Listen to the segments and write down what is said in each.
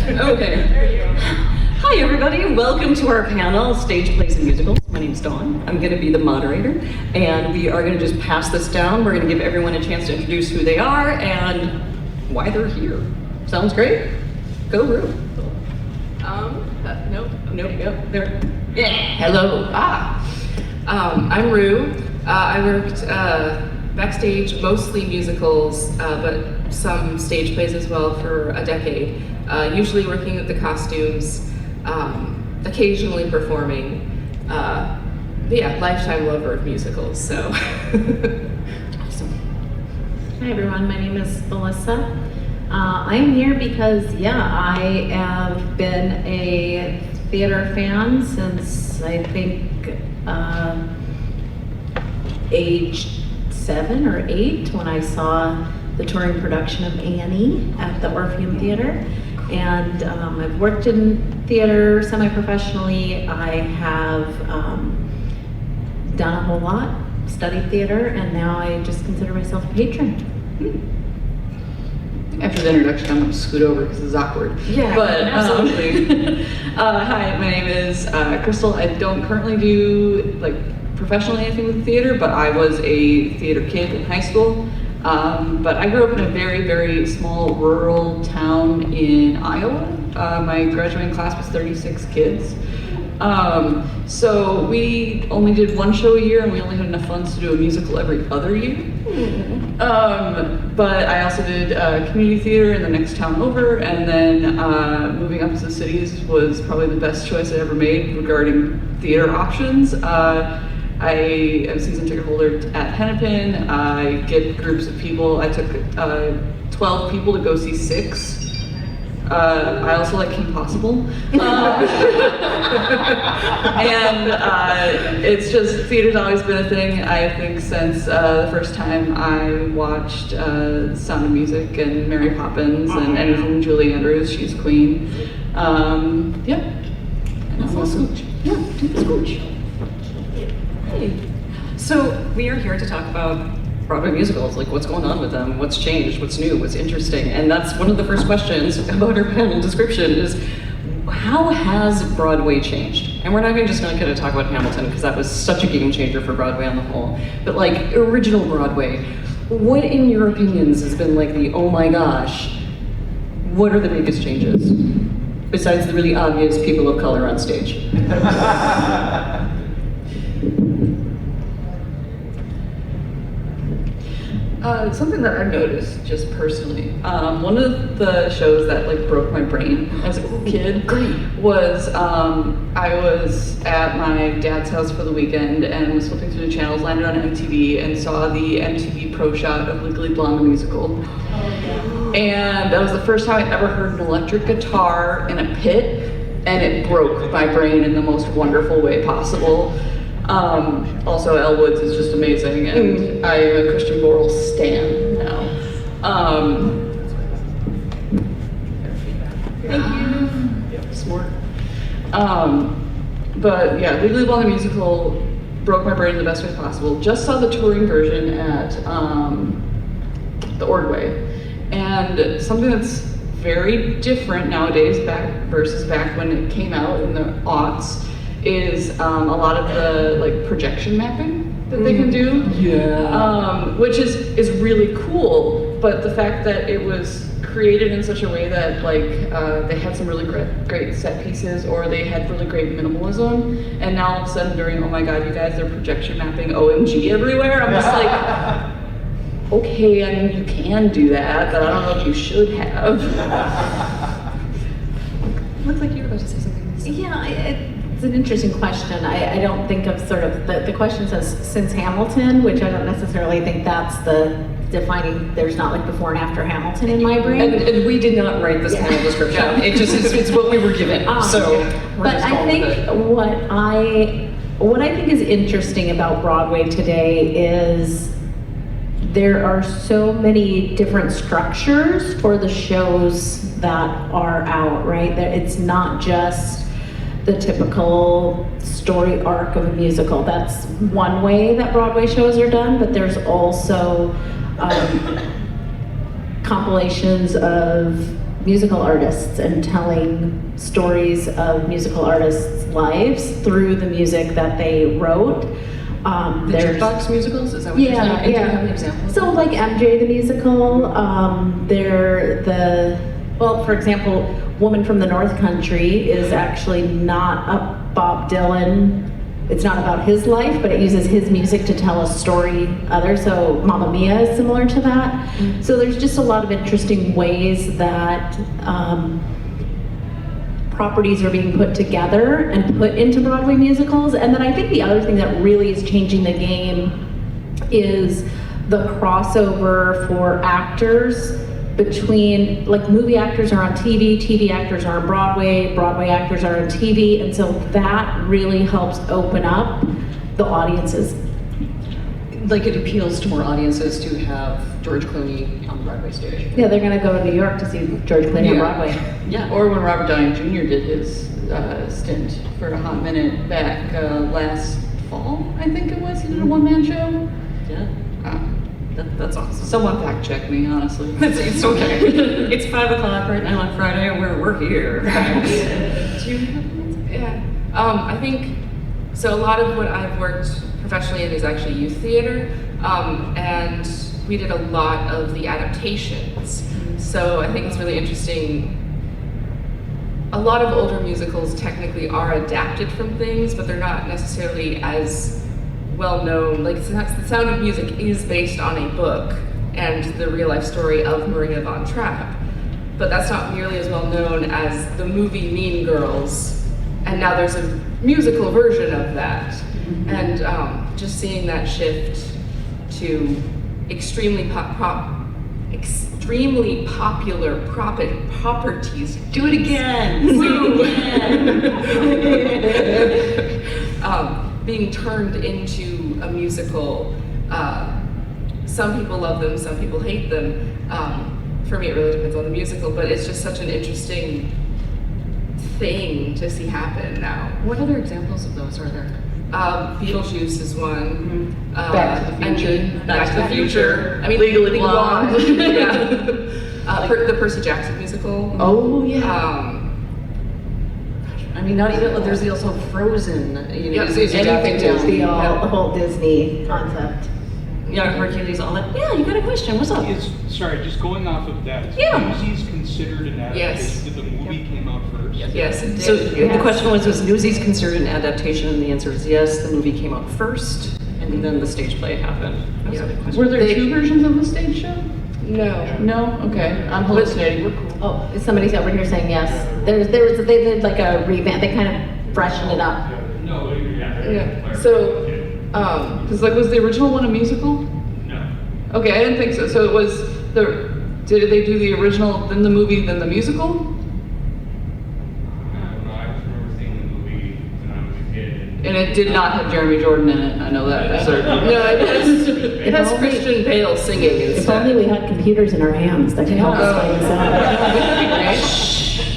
Okay. Hi everybody, welcome to our panel, Stage Plays and Musicals. My name's Dawn. I'm going to be the moderator, and we are going to just pass this down. We're going to give everyone a chance to introduce who they are and why they're here. Sounds great? Go Rue. Nope. Nope. There. Yeah. Hello. I'm Rue. I worked backstage, mostly musicals, but some stage plays as well for a decade. Usually working with the costumes, occasionally performing. But yeah, lifetime lover of musicals, so. Awesome. Hi everyone, my name is Melissa. I'm here because, I have been a theater fan since I think age 7 or 8 when I saw the touring production of Annie at the Orpheum Theater. And I've worked in theater semi-professionally. I have done a whole lot, studied theater, and now I just consider myself a patron. After the introduction, I'm going to scoot over because it's awkward. Yeah, but absolutely. Hi, my name is Crystal. I don't currently do professionally anything with theater, but I was a theater kid in high school. But I grew up in a very, very small rural town in Iowa. My graduating class was 36 kids. So we only did one show a year, and we only had enough funds to do a musical every other year. But I also did community theater in the next town over, and then moving up to the cities was probably the best choice I ever made regarding theater options. I am a season ticket holder at Hennepin. I get groups of people. I took 12 people to go see 6. I also like Kim Possible. And it's just, theater's always been a thing, I think, since the first time I watched Sound of Music and Mary Poppins and anything Julie Andrews, she's queen. Yeah. And that's awesome. Yeah, do the scooch. Hey. So we are here to talk about Broadway musicals, like what's going on with them, what's changed, what's new, what's interesting, and that's one of the first questions about our panel description is, how has Broadway changed? And we're not just going to kind of talk about Hamilton because that was such a game changer for Broadway on the whole, but like original Broadway, what in your opinions has been like the, oh my gosh, what are the biggest changes? Besides the really obvious people of color on stage. Something that I've noticed just personally, one of the shows that broke my brain as a kid was I was at my dad's house for the weekend and was flipping through the channels, landed on MTV and saw the MTV Pro Shot of Legally Blonde the musical. And that was the first time I'd ever heard an electric guitar in a pit, and it broke my brain in the most wonderful way possible. Also, Elle Woods is just amazing, and I am a Christian Borle stan now. Thank you. Yeah, smart. But yeah, Legally Blonde the musical broke my brain in the best way possible. Just saw the touring version at the Broadway, and something that's very different nowadays versus back when it came out in the aughts is a lot of the projection mapping that they can do, which is really cool. But the fact that it was created in such a way that they had some really great set pieces, or they had really great minimalism, and now all of a sudden during, oh my god, you guys, they're projection mapping OMG everywhere. I'm just like, okay, I mean, you can do that, but I don't know if you should have. Looks like you were about to say something. Yeah, it's an interesting question. I don't think of sort of, the question says since Hamilton, which I don't necessarily think that's the defining, there's not before and after Hamilton in my brain. And we did not write this panel description. It just it's what we were given. But I think what I think is interesting about Broadway today is there are so many different structures for the shows that are out, right? That it's not just the typical story arc of a musical. That's one way that Broadway shows are done, but there's also compilations of musical artists and telling stories of musical artists' lives through the music that they wrote. The jukebox musicals? Is that what you're saying? And do you have an example? So like MJ the musical, well, for example, Woman from the North Country is actually not a Bob Dylan. It's not about his life, but it uses his music to tell a story so Mamma Mia is similar to that. Mm-hmm. So there's just a lot of interesting ways that properties are being put together and put into Broadway musicals. And then I think the other thing that really is changing the game is the crossover for actors between, like, movie actors are on TV, TV actors are on Broadway, Broadway actors are on TV, and so that really helps open up the audiences. Like, it appeals to more audiences to have George Clooney on the Broadway stage. Yeah, they're gonna go to New York to see George Clooney on Broadway. Yeah. Or when Robert Downey Jr. did his stint for a hot minute back last fall, I think it was. He did a one-man show. Yeah. That's awesome. Someone fact check me, honestly. It's okay. It's 5 o'clock right now on Friday, and we're here. Do you have an answer? Yeah. I think, so a lot of what I've worked professionally in is actually youth theater, and we did a lot of the adaptations. So I think it's really interesting. A lot of older musicals technically are adapted from things, but they're not necessarily as well known. Like, The Sound of Music is based on a book and the real life story of Maria von Trapp, but that's not nearly as well known as the movie Mean Girls, and now there's a musical version of that. And just seeing that shift to extremely popular properties. Do it again. Do it again. Being turned into a musical. Some people love them, some people hate them. For me, it really depends on the musical, but it's just such an interesting thing to see happen now. What other examples of those are there? Beetlejuice is one. Back to the Future. Back to the Future. I mean, Legally Blonde. Yeah. The Percy Jackson musical. Oh, yeah. I mean, not even, there's also Frozen. Yeah, is Anything adapted to the to. whole Disney concept. Yeah, Hercules, all that. Yeah, you got a question. What's up? Sorry, just going off of that. Is Yeah. Newsies considered an adaptation? Yes. Did the movie came out first? Yes, it did. So the Yes. question was Newsies considered an adaptation? And the answer is yes. The movie came out first, and then the stage play happened. That was a good question. Were there two versions of the stage show? No. No? Okay, I'm hallucinating. We're cool. Oh, somebody's over here saying yes. They did like a revamp, they kind of freshened it up. No, Yeah. So, Because, like, was the original one a musical? No. Okay, I didn't think so. So it was did they do the original, then the movie, then the musical? I don't know. I just remember seeing the movie when I was a kid. And it did not have Jeremy Jordan in it. I know that for certain. no, it has only- Christian Bale singing If instead. only we had computers in our hands that could help us find this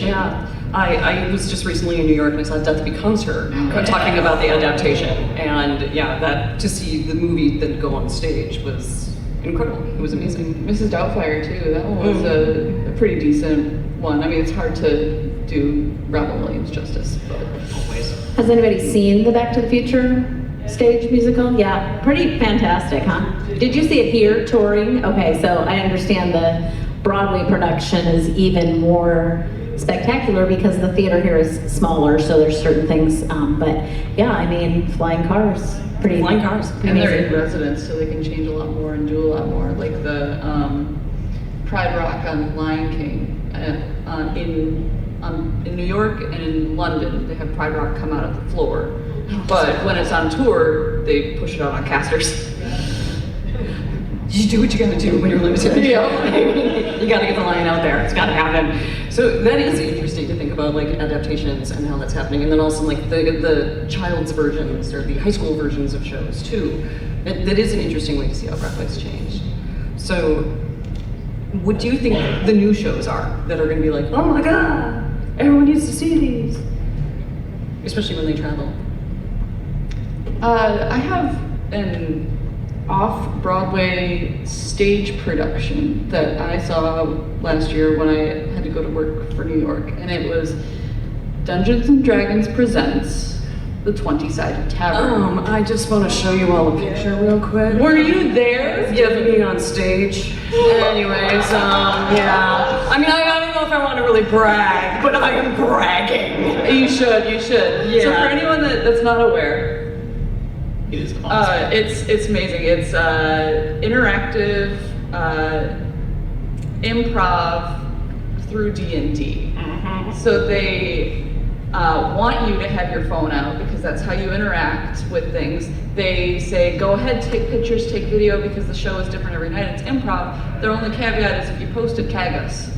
out. Yeah. I was just recently in New York and I saw Death Becomes Her talking about the adaptation. And yeah, that to see the movie then go on stage was incredible. It was amazing. Mrs. Doubtfire too. That one was a pretty decent one. I mean, it's hard to do Robin Williams justice, but Always. Has anybody seen the Back to the Future stage musical? Yeah, pretty fantastic, huh? Did you see it here touring? Okay, so I understand the Broadway production is even more spectacular because the theater here is smaller, so there's certain things, but yeah, I mean, flying cars, pretty Flying cars. and they're in amazing. residence, so they can change a lot more and do a lot more. Like the Pride Rock on Lion King in New York and in London, they have Pride Rock come out of the floor. But when it's on tour, they push it out on casters. You do what you gotta do when you're limited. You gotta get the line out there. It's gotta happen. So that is interesting to think about, like, adaptations and how that's happening. And then also like the child's versions or the high school versions of shows too. That is an interesting way to see how Broadway's changed. So what do you think the new shows are that are gonna be like, oh my God, everyone needs to see these? Especially when they travel. I have an off-Broadway stage production that I saw last year when I had to go to work for New York, and it was Dungeons and Dragons Presents the 20-Sided Tavern. I just want to show you all a picture real quick. Were you there? Yeah, me on stage. Anyways, yeah. I mean, I don't know if I want to really brag, but I am bragging. You should. Yeah. So for anyone that's not aware, It is awesome. it's amazing. It's interactive improv through D&D. So they want you to have your phone out because that's how you interact with things. They say, go ahead, take pictures, take video, because the show is different every night. It's improv. Their only caveat is if you post it, tag us.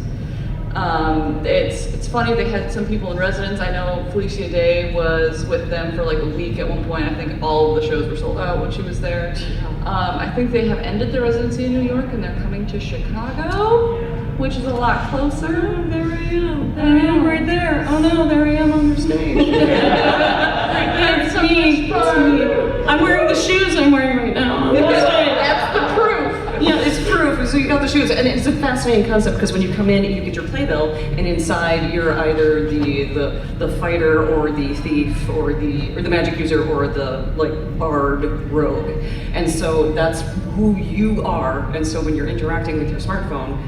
It's funny, they had some people in residence. I know Felicia Day was with them for like a week at one point. I think all of the shows were sold out when she was there. I think they have ended their residency in New York and they're coming to Chicago, which is a lot closer. There I am. There I am right there. Oh no, there I am on your stage. That's me. It's me. I'm wearing the shoes I'm wearing right now. That's the proof. Yeah, it's proof. So you got the shoes, and it's a fascinating concept because when you come in, you get your playbill, and inside you're either the fighter or the thief or the magic user or the like bard rogue, and so that's who you are. And so when you're interacting with your smartphone,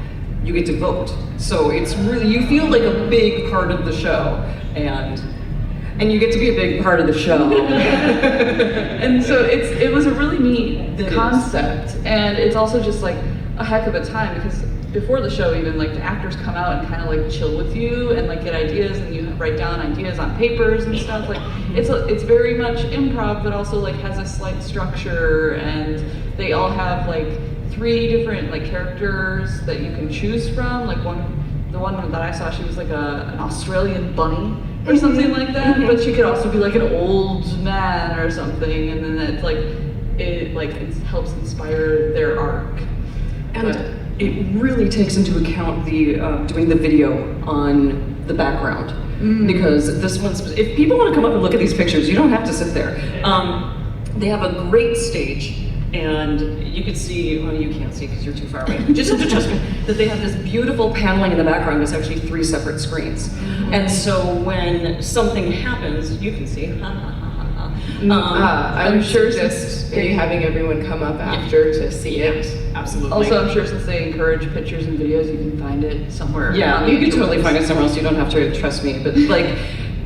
you get to vote. So it's really, you feel like a big part of the show, and you get to be a big part of the show. And so it was a really neat It is. concept, and it's also just like a heck of a time because before the show even like the actors come out and kind of like chill with you and like get ideas, and you write down ideas on papers and stuff. Like it's very much improv, but also like has a slight structure, and they all have like 3 different like characters that you can choose from. Like the one that I saw, she was like an Australian bunny or something like that, but she could also be like an old man or something, and then it's like it helps inspire their arc. And it really takes into account the doing the video on the background, because this one's, if people want to come up and look at these pictures, you don't have to sit there. They have a great stage, and you can see, well, you can't see because you're too far away. Just have to trust me that they have this beautiful paneling in the background. There's actually 3 separate screens, and so when something happens, you can see. I'm sure just maybe having everyone come up after to see it. Absolutely. Also, I'm sure since they encourage pictures and videos, you can find it somewhere. Yeah, on the you can interwebs. totally find it somewhere else. You don't have to trust me. But like,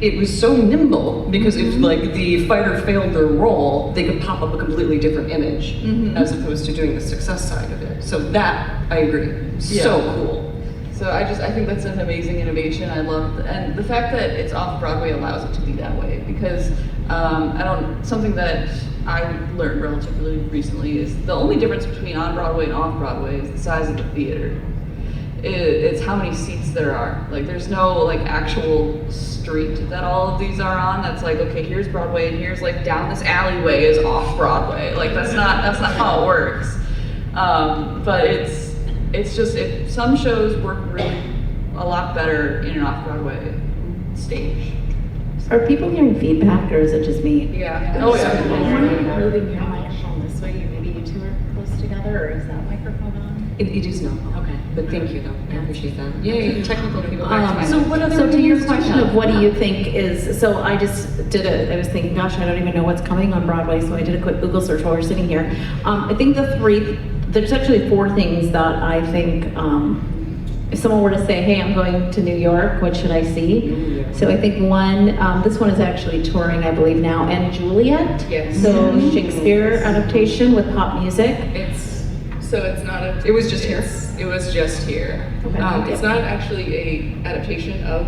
it was so nimble because if like the fighter failed their role, they could pop up a completely different image as opposed to doing the success side of it. So that I agree. So cool. So I think that's an amazing innovation. I love, and the fact that it's off Broadway allows it to be that way, because something that I learned relatively recently is the only difference between on Broadway and off Broadway is the size of the theater. It's how many seats there are. Like there's no like actual street that all of these are on. That's like, okay, here's Broadway and here's like down this alleyway is off Broadway. Like that's not how it works. But it's just some shows work really a lot better in an off Broadway stage. Are people hearing feedback, or is it just me? Yeah. Oh yeah. Moving your microphone this way, maybe you two are close together, or is that microphone on? It is not. Okay. But thank you though. I appreciate that. Yay, technical people. So to your question of what do you think is, so I just I was thinking, gosh, I don't even know what's coming on Broadway, so I did a quick Google search while we're sitting here. I think there's actually 4 things that I think, if someone were to say, hey, I'm going to New York, what should I see? So I think one, this one is actually touring, I believe now, and Juliet. Yes. So Shakespeare adaptation with pop music. It's not a. It was just here? It was just here. Okay. It's not actually a adaptation of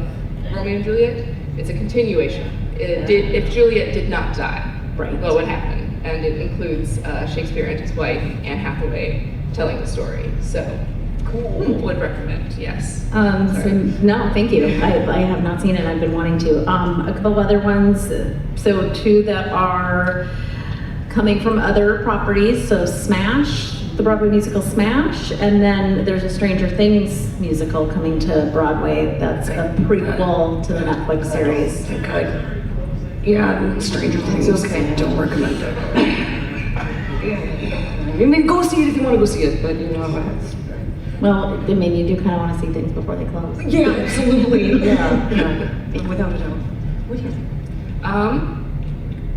Romeo and Juliet. It's a continuation. If Juliet did not die, Right. what would happen? And it includes Shakespeare and his wife, Anne Hathaway, telling the story. So, would recommend. Yes. No, thank you. I have not seen it. I've been wanting to. A couple of other ones. So 2 that are coming from other properties. So Smash, the Broadway musical Smash, and then there's a Stranger Things musical coming to Broadway. That's a prequel to the Netflix series. Yeah, Stranger Things. Okay. Don't recommend it. I mean, go see it if you want to go see it, but you know, Well, I mean, you do kind of want to see things before they close. Yeah, absolutely. Yeah, without a doubt. What do you think?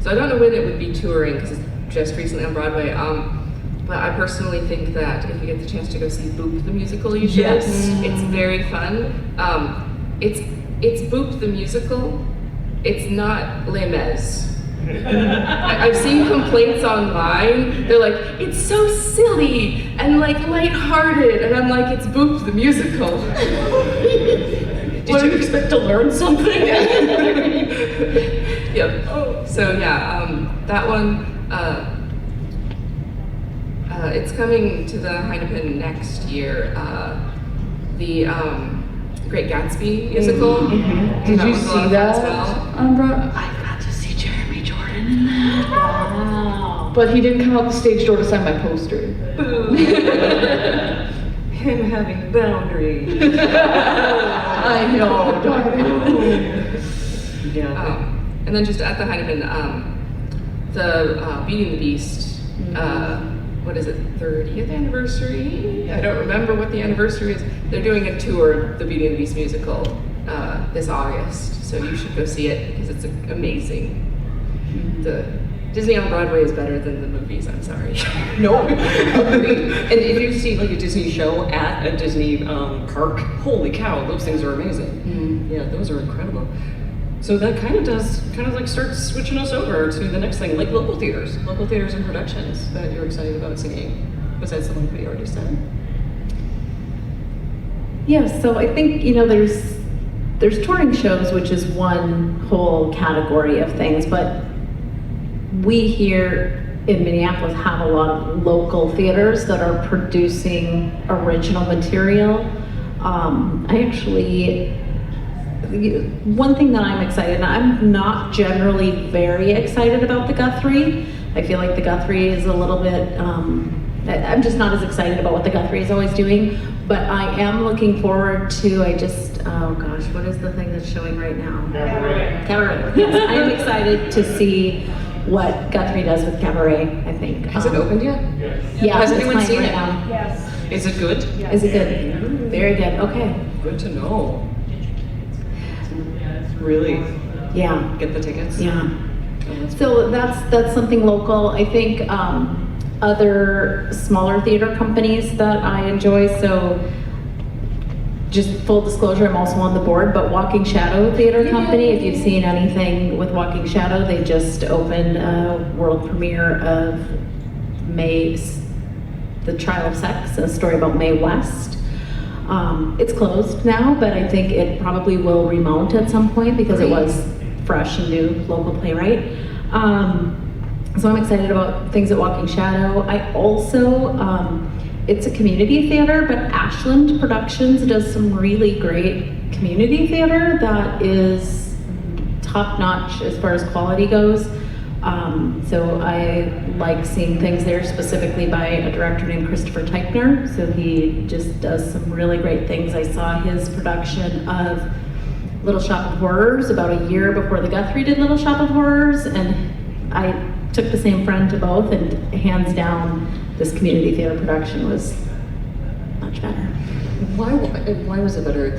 So I don't know when it would be touring because it's just recently on Broadway. But I personally think that if you get the chance to go see Boop the musical, you should. Yes. It's very fun. It's Boop the musical. It's not Les Mis. I've seen complaints online. They're like, it's so silly and like lighthearted, and I'm like, it's Boop the musical. Did you expect to learn something? Yep. So yeah, that one. It's coming to the Heineken next year. The Great Gatsby musical. Did you was a lot see of fun that as well. on Broadway? I got to see Jeremy Jordan in that. Wow. But he didn't come out the stage door to sign my poster. Him having boundaries. I know, darling. Yeah. And then just at the Heineken, the Beauty and the Beast, what is it, 30th anniversary? I don't remember what the anniversary is. They're doing a tour, the Beauty and the Beast musical, this August. So you should go see it because it's amazing. The Disney on Broadway is better than the movies, I'm sorry. No, agreed. And if you see like a Disney show at a Disney park, holy cow, those things are amazing. Yeah, those are incredible. So that kind of like start switching us over to the next thing, like local theaters and productions that you're excited about seeing, besides the ones we already said. Yeah, so I think, there's touring shows, which is one whole category of things, but we here in Minneapolis have a lot of local theaters that are producing original material. One thing that I'm excited, and I'm not generally very excited about the Guthrie. I feel like the Guthrie is a little bit, I'm just not as excited about what the Guthrie is always doing, but I am looking forward to, what is the thing that's showing right now? Cabaret. Yes, I am excited to see what Guthrie does with Cabaret, I think. Has it opened yet? Yeah, Has it's anyone playing seen it? now. Yes. Is it good? Is it good? Very good, okay. Good to know. Really Yeah. get the tickets? Yeah. Oh, that's So that's something local. I think other smaller theater companies that I enjoy. So just full disclosure, I'm also on the board, but Walking Shadow Theater Company, if you've seen anything with Walking Shadow, they just opened a world premiere of The Trial of Sex, a story about Mae West. It's closed now, but I think it probably will remount at some point because it was fresh and new local playwright. So I'm excited about things at Walking Shadow. I also, it's a community theater, but Ashland Productions does some really great community theater that is top-notch as far as quality goes. So I like seeing things there, specifically by a director named Christopher Teichner. So he just does some really great things. I saw his production of Little Shop of Horrors about a year before the Guthrie did Little Shop of Horrors, and I took the same friend to both, and hands down, this community theater production was much better. Why was it better?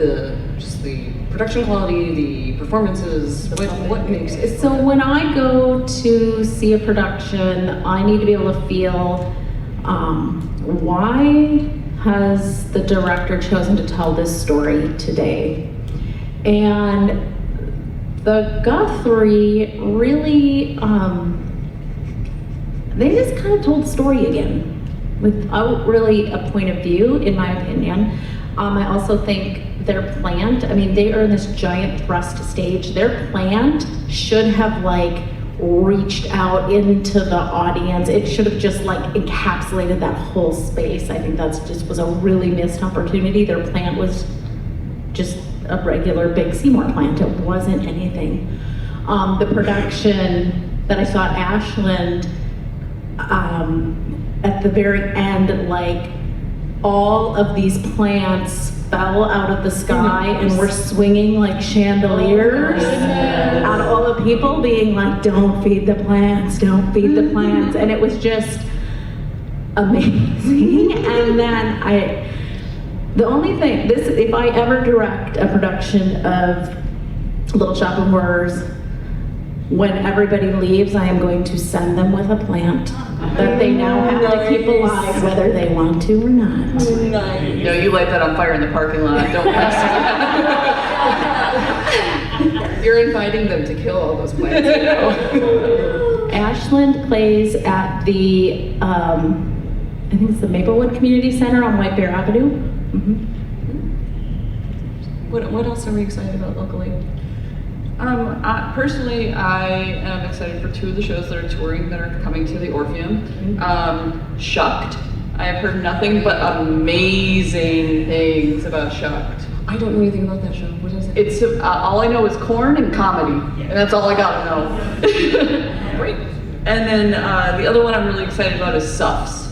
Just the production quality, the performances, what makes it? So when I go to see a production, I need to be able to feel, why has the director chosen to tell this story today? And the Guthrie really, they just kind of told the story again without really a point of view, in my opinion. I also think their plant, they are in this giant thrust stage. Their plant should have reached out into the audience. It should have just encapsulated that whole space. I think that's was a really missed opportunity. Their plant was just a regular big Seymour plant. It wasn't anything. The production that I saw at Ashland, at the very end, all of these plants fell out of the sky and were swinging like chandeliers at all the people being like, don't feed the plants, don't feed the plants. And it was just amazing. And then The only thing, if I ever direct a production of Little Shop of Horrors, when everybody leaves, I am going to send them with a plant that they now have to keep alive, whether they want to or not. No, you light that on fire in the parking lot. Don't mess You're inviting them to kill all those plants, you know? Ashland plays at the, I think it's the Maplewood Community Center on White Bear Avenue. What else are we excited about locally? Personally, I am excited for 2 of the shows that are touring that are coming to the Orpheum. Shucked. I have heard nothing but amazing things about Shucked. I don't know anything about that show. What is it? It's all I know is corn and comedy, and that's all I gotta know. Great. And then the other one I'm really excited about is Suffs,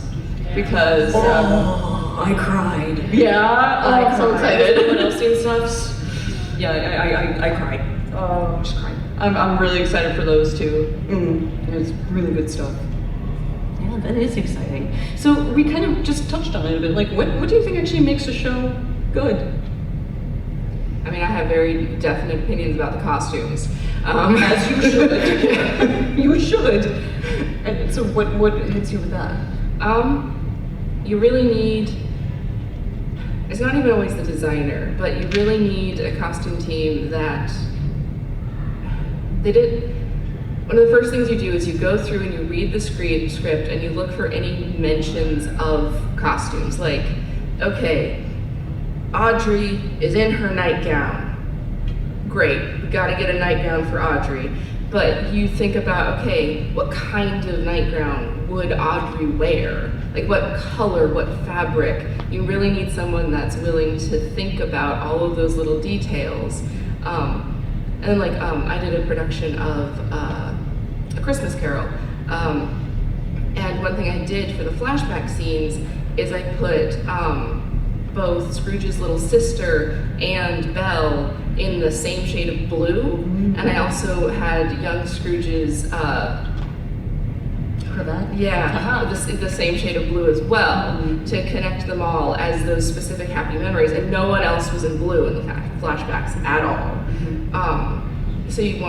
because I cried. yeah, I'm so excited. Anyone else seen Suffs? Yeah, I cried. Oh, Just cried. I'm really excited for those 2. It's really good stuff. Yeah, that is exciting. So we kind of just touched on it a bit. Like, what do you think actually makes a show good? I mean, I have very definite opinions about the costumes. As you should. You should. And so what hits you with that? You really need, it's not even always the designer, but you really need a costume team that one of the first things you do is you go through and you read the script and you look for any mentions of costumes. Like, okay, Audrey is in her nightgown. Great, we gotta get a nightgown for Audrey. But you think about, okay, what kind of nightgown would Audrey wear? Like what color, what fabric? You really need someone that's willing to think about all of those little details. And then I did a production of A Christmas Carol. And one thing I did for the flashback scenes is I put both Scrooge's little sister and Belle in the same shade of blue. And I also had young Scrooge's Cravat? yeah, the same shade of blue as well, to connect them all as those specific happy memories, and no one else was in blue in the flashbacks at all. So you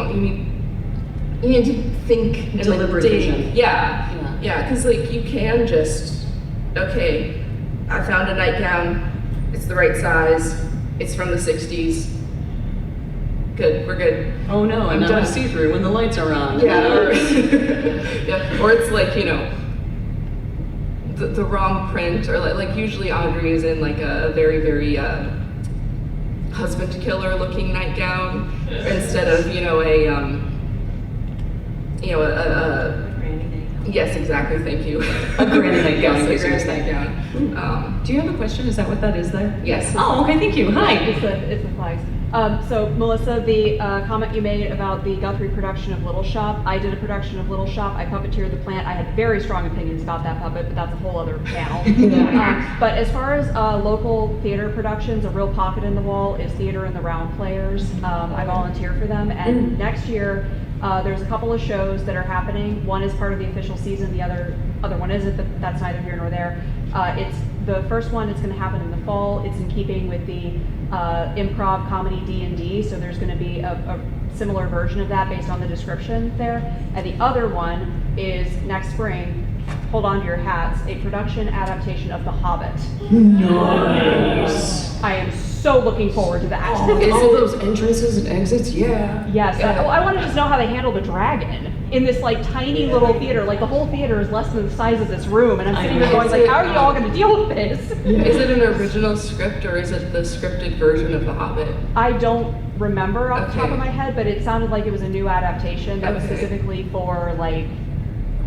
need to think and Deliberate vision. Yeah, because you can just, okay, I found a nightgown, it's the right size, it's from the 60s. Good, we're good. Oh no, I'm not see-through when the lights are on. Yeah, or, yeah, or it's the wrong print, or like usually Audrey is in a very, very husband killer looking nightgown instead of yes, exactly, thank you. A granny nightgown, in Yes, case a you granny missed that. nightgown. Do you have a question? Is that what that is there? Yes. Oh, okay, thank you. Hi. It's the flags. So Melissa, the comment you made about the Guthrie production of Little Shop, I did a production of Little Shop. I puppeteered the plant. I had very strong opinions about that puppet, but that's a whole other panel. But as far as local theater productions, a real pocket in the wall is Theater in the Round Players. I volunteer for them, and next year there's a couple of shows that are happening. One is part of the official season, the other one isn't, but that's neither here nor there. It's the first one, it's going to happen in the fall. It's in keeping with the improv comedy D&D, so there's going to be a similar version of that based on the description there. And the other one is next spring, hold on to your hats, a production adaptation of The Hobbit. Nice. I am so looking forward to that. All those entrances and exits, yeah. Yes, I want to just know how they handle the dragon in this tiny little theater. The whole theater is less than the size of this room, and I'm sitting here going how are you all going to deal with this? Is it an original script or is it the scripted version of The Hobbit? I don't remember off the top Okay. of my head, but it sounded like it was a new adaptation that was Okay. specifically for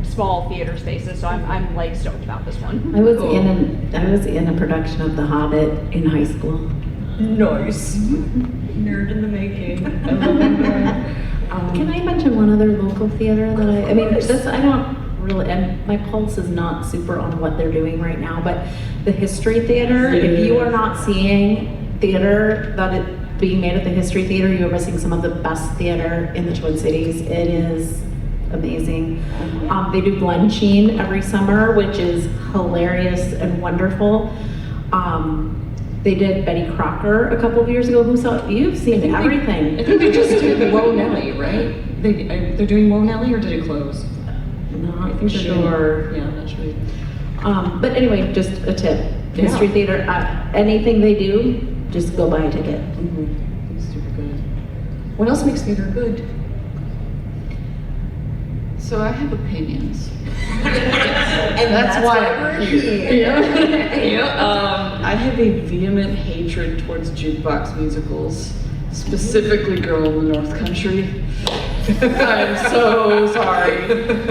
small theater spaces. So I'm stoked about this one. I was Cool. in a production of The Hobbit in high school. Nice. Nerd in the making. I love that. Can I mention one other local theater that I don't really, and my pulse is not super on what they're doing right now, but the History Theater, if you are not seeing theater that is being made at the History Theater, you are missing some of the best theater in the Twin Cities. It is amazing. They do Glensheen every summer, which is hilarious and wonderful. They did Betty Crocker a couple of years ago. Who saw? You've seen everything. I think they just did Whoa Nelly, right? They're doing Whoa Nelly, or did it close? Not I think they're doing- sure. Yeah, I'm not sure. But anyway, just a tip. Mystery Theater, anything they do, just go buy a ticket. Mm-hmm. It's super good. What else makes theater good? So I have opinions. And that's why we're here. here. I have a vehement hatred towards jukebox musicals, specifically Girl in the North Country. I'm so sorry,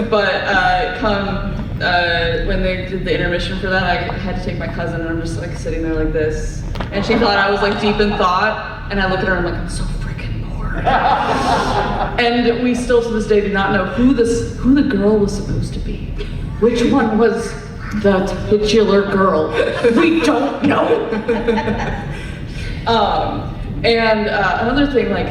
but when they did the intermission for that, I had to take my cousin, and I'm just like sitting there like this, and she thought I was like deep in thought, and I look at her, I'm like, I'm so freaking bored. And we still to this day do not know who the girl was supposed to be. Which one was the titular girl? We don't know. And another thing, like,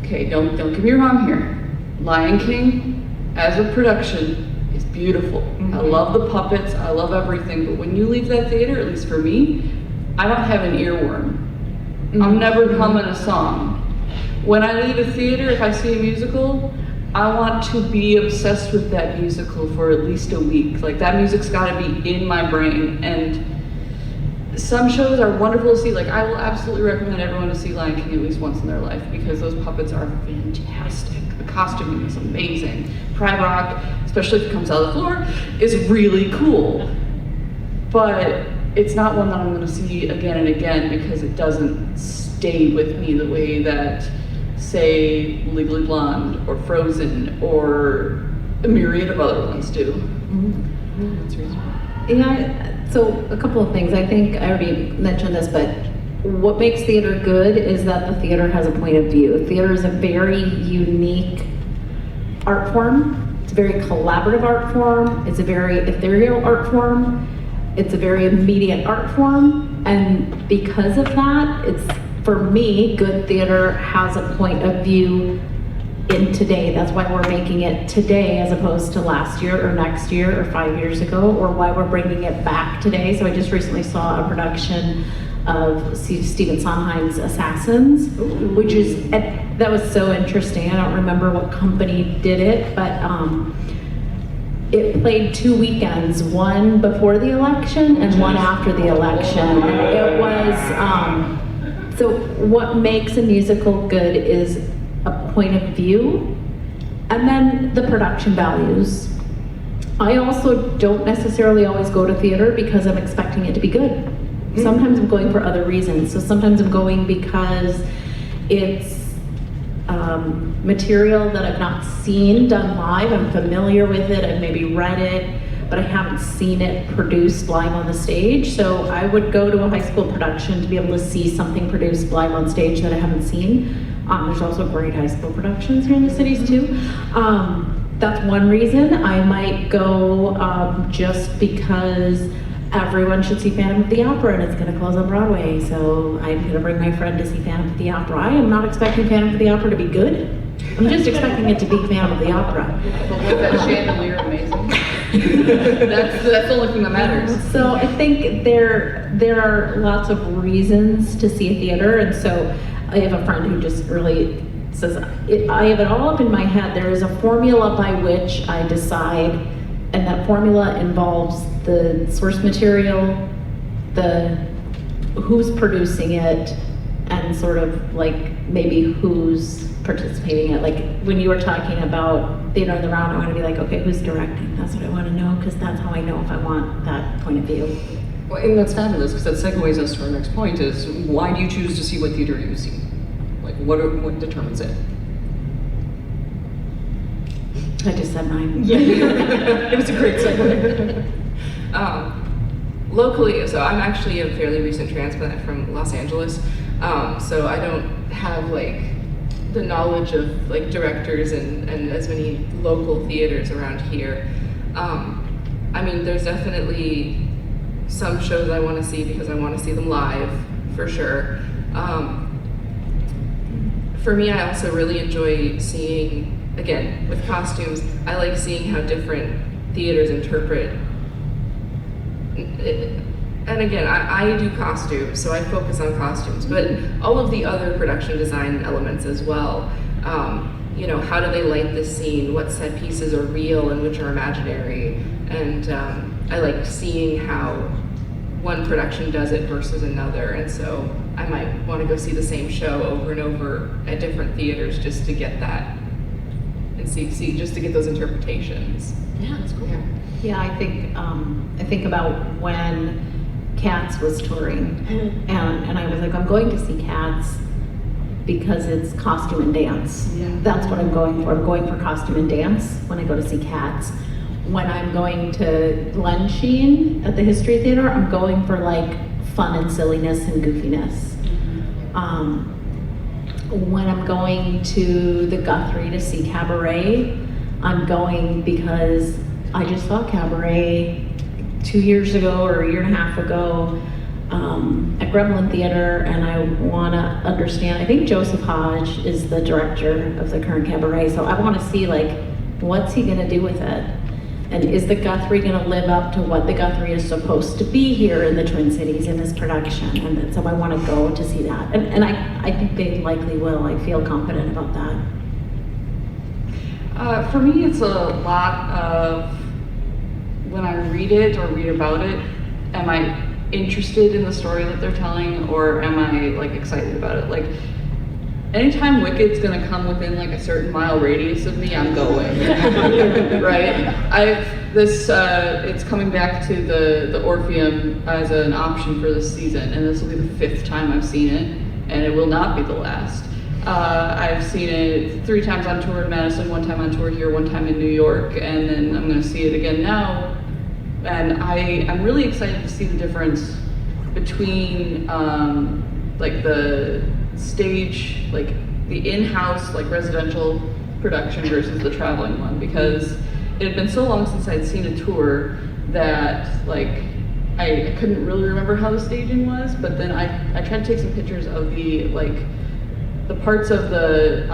okay, don't get me wrong here. Lion King, as a production, is beautiful. I love the puppets, I love everything, but when you leave that theater, at least for me, I don't have an earworm. I'm never humming a song. When I leave a theater, if I see a musical, I want to be obsessed with that musical for at least a week. Like, that music's gotta be in my brain. And some shows are wonderful to see. Like, I will absolutely recommend everyone to see Lion King at least once in their life, because those puppets are fantastic. The costuming is amazing. Pride Rock, especially if it comes out of the floor, is really cool. But it's not one that I'm gonna see again and again, because it doesn't stay with me the way that, say, Legally Blonde or Frozen or a myriad of other ones do. That's reasonable. Yeah, so a couple of things. I think I already mentioned this, but what makes theater good is that the theater has a point of view. Theater is a very unique art form. It's a very collaborative art form. It's a very ethereal art form. It's a very immediate art form. And because of that, it's, for me, good theater has a point of view in today. That's why we're making it today as opposed to last year or next year or 5 years ago, or why we're bringing it back today. So I just recently saw a production of Stephen Sondheim's Assassins, which is, that was so interesting. I don't remember what company did it, but it played 2 weekends, one before the election and one after the election. And it was, so what makes a musical good is a point of view, and then the production values. I also don't necessarily always go to theater because I'm expecting it to be good. Sometimes I'm going for other reasons. So sometimes I'm going because it's material that I've not seen done live. I'm familiar with it, I've maybe read it, but I haven't seen it produced live on the stage. So I would go to a high school production to be able to see something produced live on stage that I haven't seen. There's also great high school productions here in the cities too. That's one reason. I might go just because everyone should see Phantom of the Opera and it's going to close on Broadway. So I'm going to bring my friend to see Phantom of the Opera. I am not expecting Phantom of the Opera to be good. I'm just expecting it to be Phantom of the Opera. But was that chandelier amazing? that's the only thing that matters. So I think there are lots of reasons to see a theater, and so I have a friend who just really says, I have it all up in my head. There is a formula by which I decide, and that formula involves the source material, the who's producing it, and sort of like maybe who's participating in it. Like when you were talking about Theater on the Round, I want to be like, okay, who's directing? That's what I want to know, because that's how I know if I want that point of view. Well, and that's fabulous, because that segues us to our next point, is why do you choose to see what theater you see? Like, what determines it? I just said mine. Yeah, it was a great segue. Locally, so I'm actually a fairly recent transplant from Los Angeles, so I don't have like the knowledge of like directors and as many local theaters around here. I mean, there's definitely some shows I want to see because I want to see them live, for sure. For me, I also really enjoy seeing, again, with costumes, I like seeing how different theaters interpret and again, I do costumes, so I focus on costumes, but all of the other production design elements as well. You know, how do they light this scene? What set pieces are real and which are imaginary? And I like seeing how one production does it versus another, and so I might want to go see the same show over and over at different theaters just to get that, and see just to get those interpretations. Yeah, that's cool. Yeah, I think about when Cats was touring, and I was like, I'm going to see Cats because it's costume and dance. Yeah. That's what I'm going for. I'm going for costume and dance when I go to see Cats. When I'm going to Glen Sheen at the History Theater, I'm going for like fun and silliness and goofiness. When I'm going to the Guthrie to see Cabaret, I'm going because I just saw Cabaret 2 years ago or a year and a half ago at Gremlin Theater, and I want to understand. I think Joseph Hodge is the director of the current Cabaret, so I want to see like what's he going to do with it, and is the Guthrie going to live up to what the Guthrie is supposed to be here in the Twin Cities in this production, and so I want to go to see that, and I think they likely will. I feel confident about that. For me, it's a lot of when I read it or read about it, am I interested in the story that they're telling, or am I like excited about it? Like, anytime Wicked's gonna come within like a certain mile radius of me, I'm going. Right? It's coming back to the Orpheum as an option for this season, and this will be the 5th time I've seen it, and it will not be the last. I've seen it 3 times on tour in Madison, 1 time on tour here, 1 time in New York, and then I'm gonna see it again now. And I'm really excited to see the difference between like the stage, like the in-house, like residential production versus the traveling one, because it had been so long since I'd seen a tour that like I couldn't really remember how the staging was, but then I tried to take some pictures of the parts of the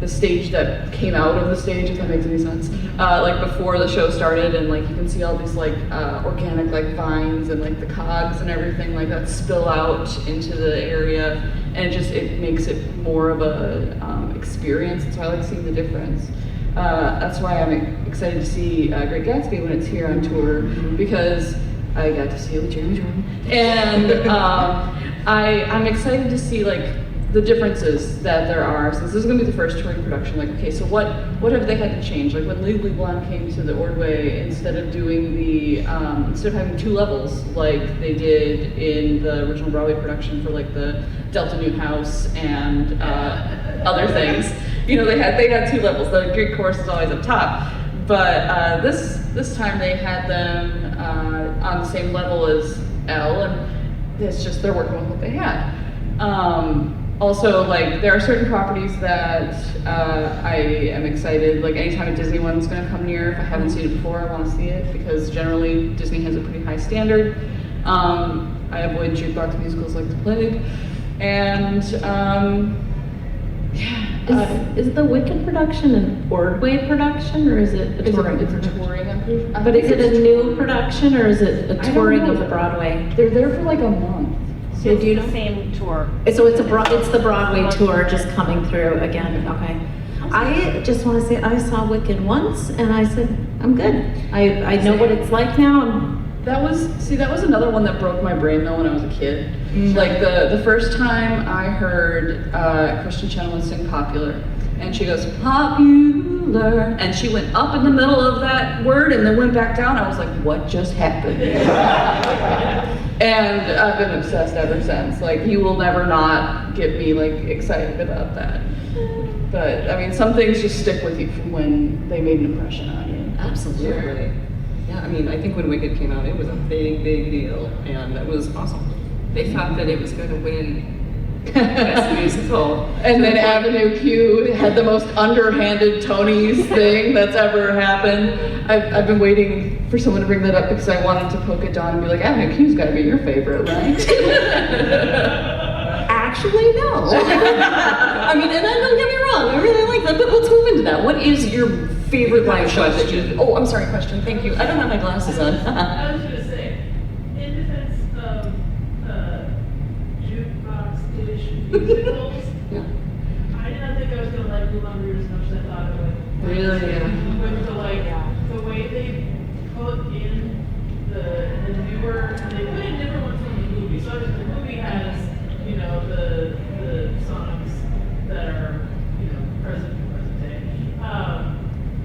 stage that came out of the stage, if that makes any sense, like before the show started, and like you can see all these like organic like vines and like the cogs and everything like that spill out into the area, and it makes it more of a experience, and so I like seeing the difference. That's why I'm excited to see Great Gatsby when it's here on tour, because I got to see it with Jeremy Jordan, and I'm excited to see like the differences that there are, since this is going to be the first touring production. Like, okay, so what have they had to change? Like when Legally Blonde came to the Ordway, instead of doing instead of having 2 levels like they did in the original Broadway production for like the Delta Newhouse and other things, you know, they had 2 levels. The Greek chorus is always up top, but this time they had them on the same level as L, and it's just they're working with what they had. Also, like, there are certain properties that I am excited, like anytime a Disney one's gonna come near, if I haven't seen it before, I wanna see it, because generally Disney has a pretty high standard. I avoid jukebox musicals like the plague. And Is the Wicked production an Ordway production, or is it a touring? It's a touring, I'm pretty sure. But is it a new production, or is it a touring of the Broadway? They're there for like a month. So do you know? Same tour. So it's the Broadway tour just coming through again. Okay. I just want to say I saw Wicked once, and I said I'm good. I know what it's like now. That was another one that broke my brain though when I was a kid. Mm-hmm. Like the first time I heard Christian Chenoweth sing Popular, and she goes popular, and she went up in the middle of that word and then went back down. I was like, what just happened? And I've been obsessed ever since. Like, you will never not get me like excited about that. But I mean, some things just stick with you from when they made an impression on you. Absolutely. Yeah, I mean, I think when Wicked came out, it was a big, big deal, and it was awesome. They thought that it was going to win Best Musical. And then Avenue Q had the most underhanded Tonys thing that's ever happened. I've been waiting for someone to bring that up because I wanted to poke at Dawn and be like, Avenue Q's got to be your favorite, right? Actually, no. I mean, and don't get me wrong, I really like that, but let's move into that. What is your favorite live show that you... Oh, I'm sorry, question, thank you. I don't have my glasses on. I was going to say, musicals. Yeah. I didn't think I was gonna like Moulin Rouge as much as I thought I would. Really? With the way they put in the newer, they put in different ones from the movie. So the movie has, you know, the songs that are, you know, present day.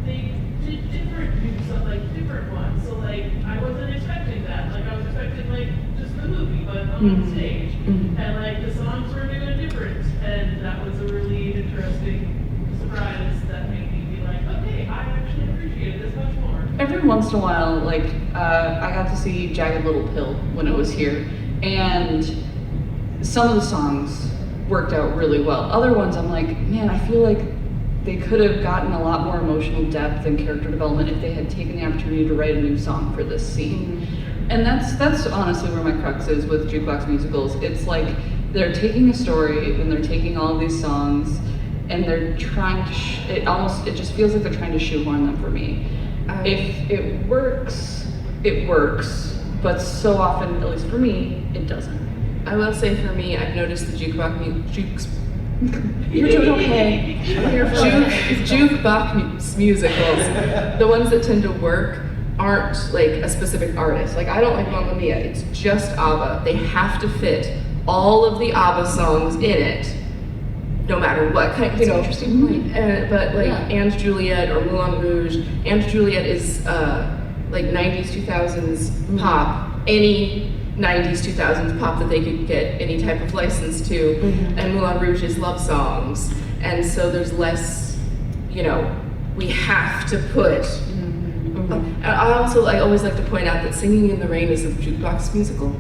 They did different ones. So like I wasn't expecting that. Like I was expecting like just the movie, but on stage. And like the songs were new and different. And that was a really interesting surprise that made me be like, okay, I actually appreciated this much more. Every once in a while, like, I got to see Jagged Little Pill when it was here, and some of the songs worked out really well. Other ones, I'm like, man, I feel like they could have gotten a lot more emotional depth and character development if they had taken the opportunity to write a new song for this scene. And that's honestly where my crux is with jukebox musicals. It's like they're taking a story and they're taking all of these songs and they're trying to, it just feels like they're trying to shoehorn them for me. If it works, it works, but so often, at least for me, it doesn't. I will say for me, I've noticed the jukebox You're doing okay. jukebox musicals, the ones that tend to work aren't like a specific artist. Like I don't like Mamma Mia, it's just ABBA. They have to fit all of the ABBA songs in it, no matter what kind. That's an interesting point. But like Yeah. And Juliet or Moulin Rouge, And Juliet is like 90s, 2000s pop. Any 90s, 2000s pop that they could get any type of license to, and Moulin Rouge is love songs, and so there's less, you know, we have to put. And I always like to point out that Singing in the Rain is a jukebox musical.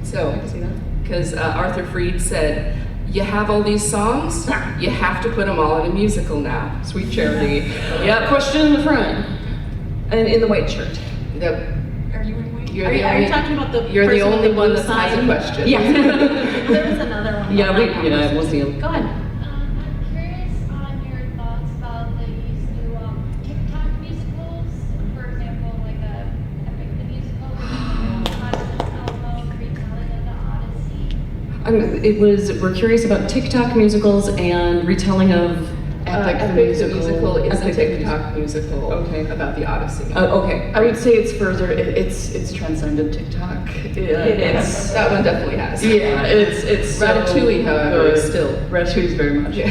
So, I can see that. because Arthur Freed said, you have all these songs, you have to put them all in a musical now. Sweet Charity. Yep. Question in the front. And in the white shirt. Yep. Are you wearing white? You're Are the you only- talking about the You're the person with only the one blue that has a sign? question. Yeah. There was another one. Yeah, behind we'll see that. him. Go ahead. I'm curious on your thoughts about these new TikTok musicals. For example, like Epic the Musical, album, retelling of the Odyssey. We're curious about TikTok musicals and retelling of Epic the Musical is a Epic the TikTok musical Okay. about the Odyssey. Okay. I would say it's further, it's transcended TikTok. It's, That one definitely has. yeah, it's so Ratatouille, however, is good. still. Ratatouille's very much. Yeah.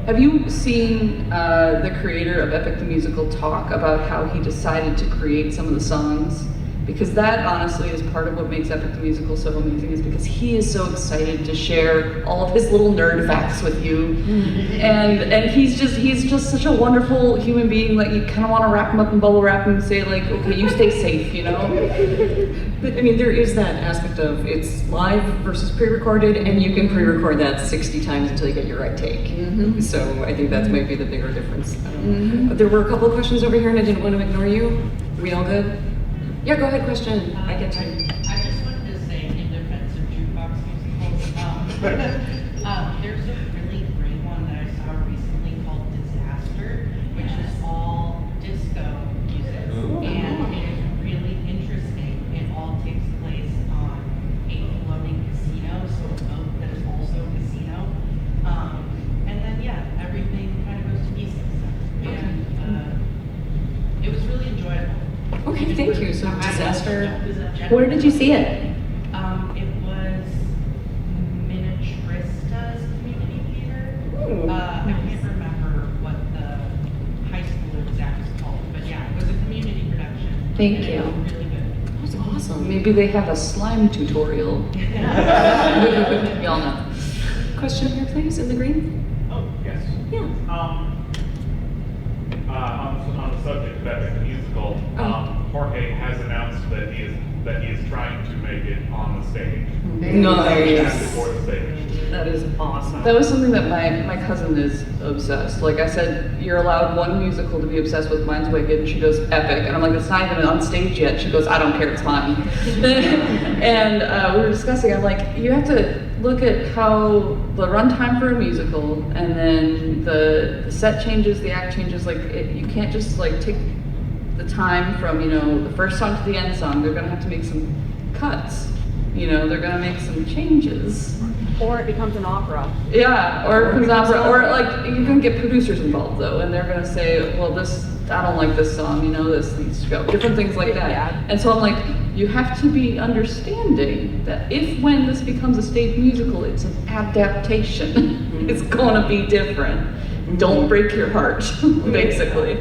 Have you seen the creator of Epic the Musical talk about how he decided to create some of the songs? Because that honestly is part of what makes Epic the Musical so amazing, is because he is so excited to share all of his little nerd facts with you. And he's just such a wonderful human being. Like you kind of want to wrap him up and bubble wrap him and say like, okay, you stay safe, you know? But I mean, there is that aspect of it's live versus pre-recorded, and you can pre-record that 60 times until you get your right take. So I think that might be the bigger difference. I don't know. There were a couple of questions over here, and I didn't want to ignore you. We all good? Yeah, go ahead, question. I get you. I just wanted to say in defense of jukebox musicals, there's a really great one that I saw recently called Disaster, which is all disco music. And it is really interesting. It all takes place on a floating casino, so a boat that is also a casino. And then, yeah, everything kind of goes to pieces. And it was really enjoyable. Okay, thank you. So disaster. Where did you see it? It was Minneapolis Community Theater. Ooh, I can't remember what the high school exact is called, but yeah, it was a community production. Thank And you. it was really good. That was awesome. Maybe they have a slime tutorial. Y'all know. Question here, please, in the green. Oh, yes. Yeah. On the subject of Epic the Musical, Jorge has announced that he is trying to make it on the stage. Nice. Before the stage. That is awesome. That was something that my cousin is obsessed. Like I said, you're allowed one musical to be obsessed with. Mine's Wicked, and she goes Epic, and I'm like, it's not even on stage yet. She goes, I don't care, it's fine. And we were discussing. I'm like, you have to look at how the runtime for a musical, and then the set changes, the act changes. Like you can't just like take the time from the first song to the end song. They're gonna have to make some cuts. You know, they're gonna make some changes. Or it becomes an opera. Yeah, or it becomes opera, or like you're gonna get producers involved though, and they're gonna say, well, I don't like this song, you know, this needs to go. Different things like that. Yeah. And so I'm like, you have to be understanding that when this becomes a stage musical, it's an adaptation. It's gonna be different. Don't break your heart, basically.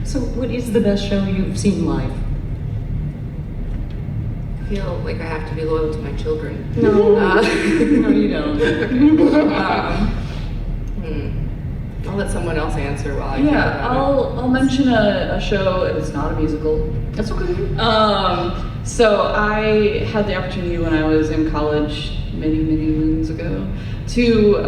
So what is the best show you've seen live? I feel like I have to be loyal to my children. No, no, you don't. I'll let someone else answer while I think Yeah, about I'll mention a show, and it's not a musical. That's okay. So I had the opportunity when I was in college many moons ago to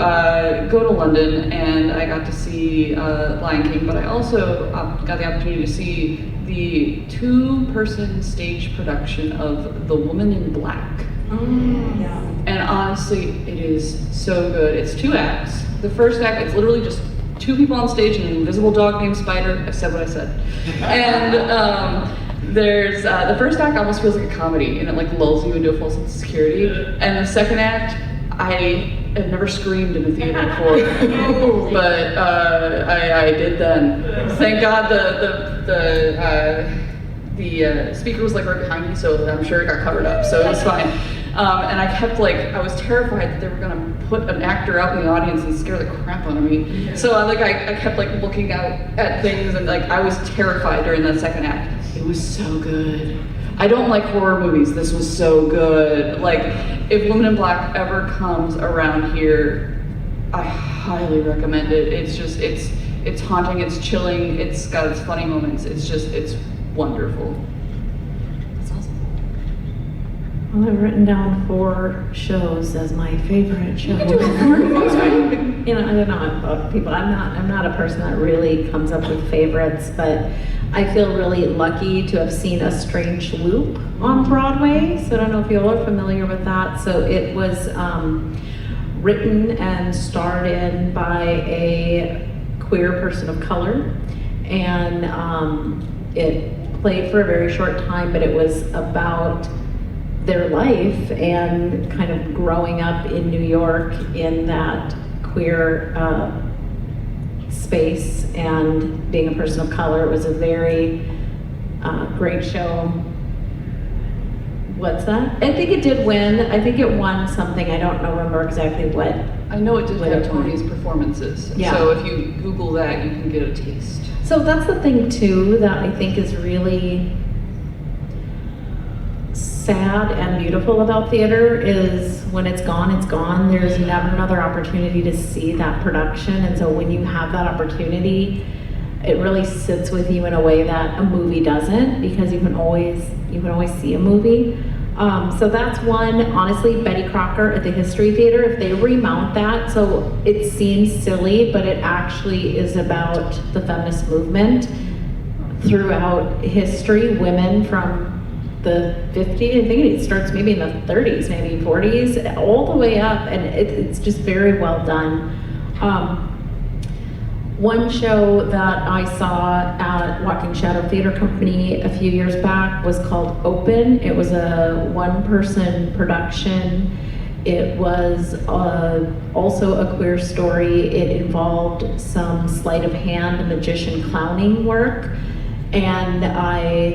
go to London, and I got to see Lion King, but I also got the opportunity to see the 2-person stage production of The Woman in Black. Yeah. And honestly, it is so good. It's 2 acts. The first act, it's literally just 2 people on stage and an invisible dog named Spider. I said what I said. And there's the first act almost feels like a comedy, and it like lulls you into a full sense of security. And the second act, I have never screamed in a theater before, but I did then. Thank God the speaker was like right behind me, so I'm sure it got covered up, so it was fine. And I was terrified that they were gonna put an actor out in the audience and scare the crap out of me. So I kept like looking out at things, and like I was terrified during that second act. It was so good. I don't like horror movies. This was so good. Like, if Woman in Black ever comes around here, I highly recommend it. It's haunting, it's chilling, it's got its funny moments. It's wonderful. That's awesome. Well, I've written down 4 shows as my favorite shows. You know, I don't know about people. I'm not a person that really comes up with favorites, but I feel really lucky to have seen A Strange Loop on Broadway. So I don't know if you all are familiar with that. So it was written and starred in by a queer person of color, and it played for a very short time, but it was about their life and kind of growing up in New York in that queer space and being a person of color. It was a very great show. What's that? I think it did win. I think it won something. I don't remember exactly what. I know it did what have it won. Tony's performances. Yeah. So if you Google that, you can get a taste. So that's the thing too that I think is really sad and beautiful about theater is when it's gone, it's gone. There's never another opportunity to see that production, and so when you have that opportunity, it really sits with you in a way that a movie doesn't, because you can always see a movie. So that's one. Honestly, Betty Crocker at the History Theater, if they remount that, so it seems silly, but it actually is about the feminist movement throughout history. Women from the 50s, I think it starts maybe in the 30s, maybe 40s, all the way up, and it's just very well done. One show that I saw at Walking Shadow Theater Company a few years back was called Open. It was a 1-person production. It was also a queer story. It involved some sleight of hand, magician clowning work. And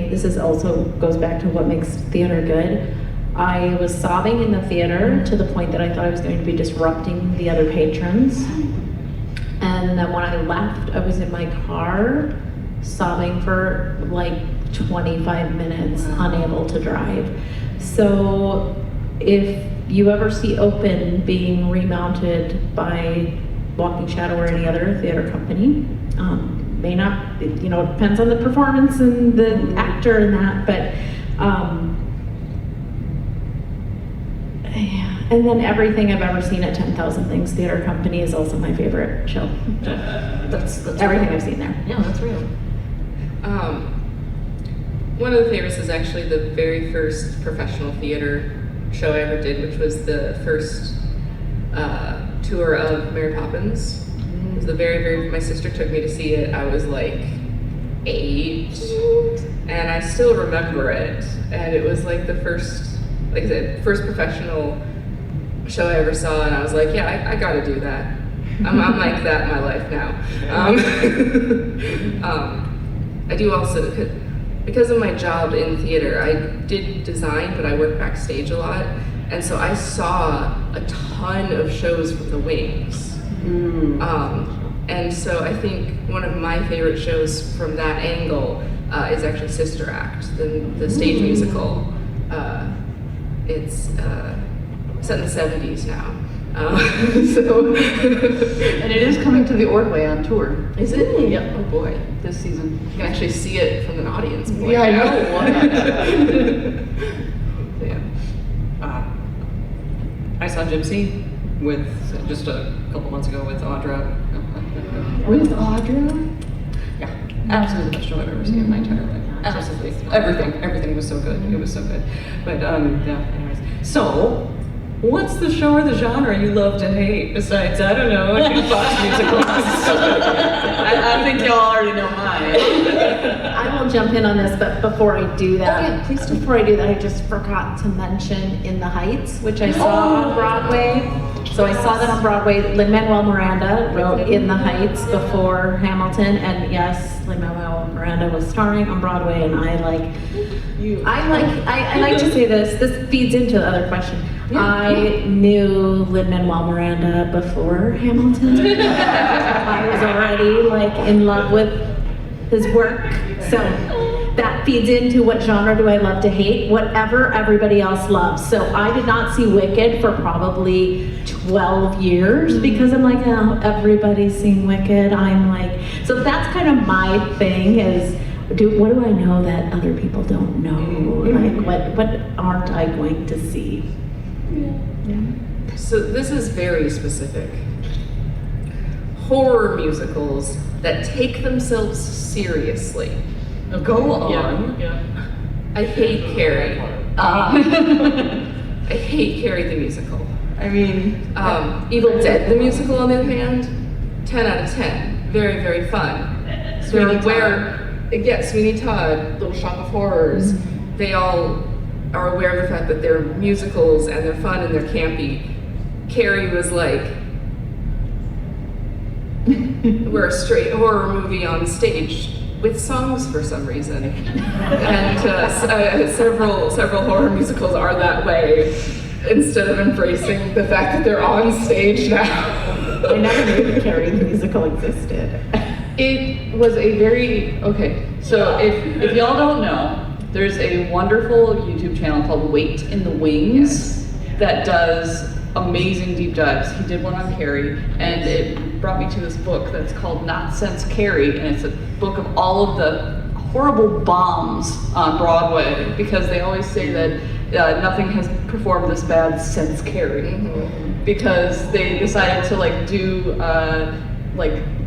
this is also goes back to what makes theater good. I was sobbing in the theater to the point that I thought I was going to be disrupting the other patrons. And then when I left, I was in my car sobbing for like 25 minutes, unable to drive. So if you ever see Open being remounted by Walking Shadow or any other theater company, may not, it depends on the performance and the actor and that, but yeah. And then everything I've ever seen at 10,000 Things Theater Company is also my favorite show. That's everything I've seen there. Yeah, that's real. One of the favorites is actually the very first professional theater show I ever did, which was the first tour of Mary Poppins. It was the very, my sister took me to see it. I was like 8, and I still remember it. And it was like the first like I said, first professional show I ever saw, and I was like, yeah, I gotta do that. I'm like that in my life now. I do also, because of my job in theater, I did design, but I worked backstage a lot. And so I saw a ton of shows from the wings. And so I think one of my favorite shows from that angle is actually Sister Act, the stage musical. It's set in the 70s now. And it is coming to the Ordway on tour. Is it? Yep. Oh boy. This season. You can actually see it from an audience point. Yeah, I know. Yeah. I saw Gypsy with just a couple months ago with Audra. With Audra? Yeah, absolutely the best show I've ever seen in my entire life. Absolutely, everything was so good. It was so good. But yeah, anyways. So, what's the show or the genre you love to hate besides, I don't know, jukebox musicals? I think y'all already know mine. I will jump in on this, but before I do that, Okay, please do. Before I do that, I just forgot to mention In the Heights, which I saw on Broadway. So I saw that on Broadway. Lin-Manuel Miranda wrote In the Heights before Hamilton, and yes, Lin-Manuel Miranda was starring on Broadway, and I like to say this. This feeds into the other question. I knew Lin-Manuel Miranda before Hamilton. I was already in love with his work. So that feeds into what genre do I love to hate? Whatever everybody else loves. So I did not see Wicked for probably 12 years because I'm like, oh, everybody's seen Wicked. I'm like, so that's kind of my thing is, what do I know that other people don't know? Like, what aren't I going to see? So this is very specific. Horror musicals that take themselves seriously. Go on. Yeah. I hate Carrie. I hate Carrie the musical. I mean, Evil Dead the musical, on the other hand, 10 out of 10. Very, very fun. Sweeney Todd, Little Shop of Horrors. They all are aware of the fact that they're musicals and they're fun and they're campy. Carrie was like, we're a straight horror movie on stage with songs for some reason. And several horror musicals are that way, instead of embracing the fact that they're on stage now. I never knew that Carrie the musical existed. It was a very, so if y'all don't know, there's a wonderful YouTube channel called Wait in the Wings that does amazing deep dives. He did one on Carrie, and it brought me to this book that's called Not Since Carrie, and it's a book of all of the horrible bombs on Broadway, because they always say that nothing has performed this bad since Carrie, because they decided to do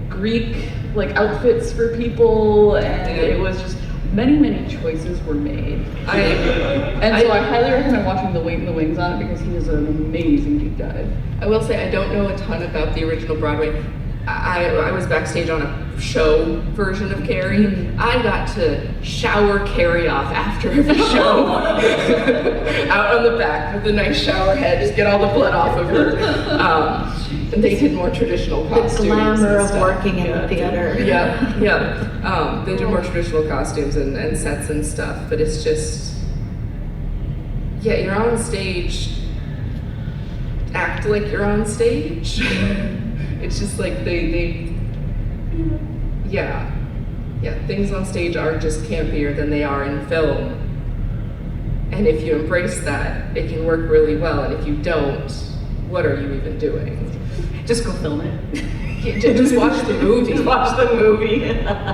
Greek outfits for people, and it was just many choices were made. So I highly recommend watching the Wait in the Wings on it, because he does an amazing deep dive. I will say I don't know a ton about the original Broadway. I was backstage on a show version of Carrie. I got to shower Carrie off after every show. Out on the back with a nice shower head, just get all the blood off of her. And they did more traditional costumes. The glamour of stuff. working in the theater. Yeah. They did more traditional costumes and sets and stuff, but it's just, you're on stage, act like you're on stage. It's just like things on stage are just campier than they are in film. And if you embrace that, it can work really well, and if you don't, what are you even doing? just go film it. Just watch the movie. Just watch the movie.